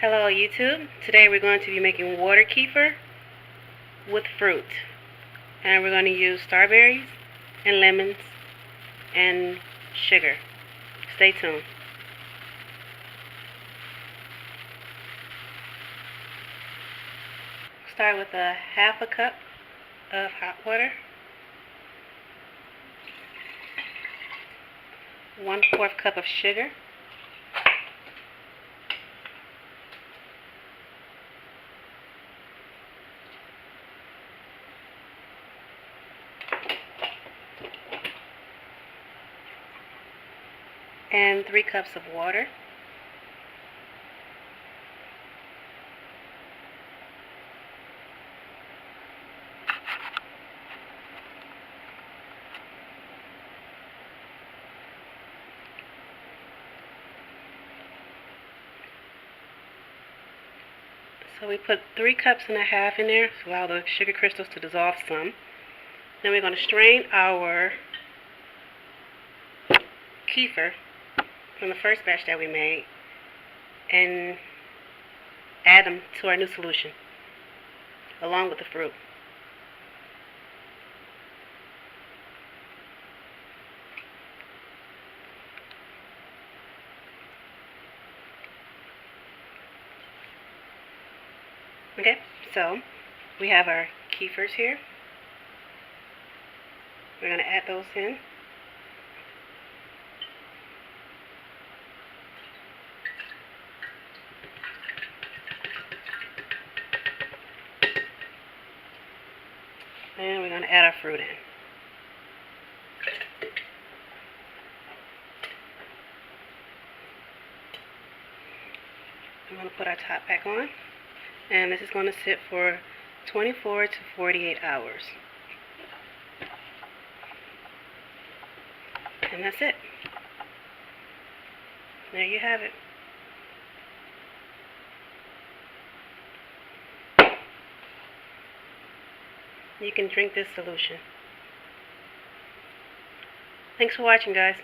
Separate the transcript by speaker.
Speaker 1: Hello YouTube. Today we're going to be making water kefir with fruit. And we're going to use strawberries and lemons and sugar. Stay tuned. Start with a half a cup of hot water. 1/4 cup of sugar. And 3 cups of water. So we put 3 cups and a half in there to allow the sugar crystals to dissolve some. Then we're going to strain our kefir from the first batch that we made and add them to our new solution along with the fruit. Okay, so we have our kefirs here. We're going to add those in. And we're going to add our fruit in. I'm going to put our top back on. And this is going to sit for 24 to 48 hours. And that's it. There you have it. You can drink this solution. Thanks for watching, guys.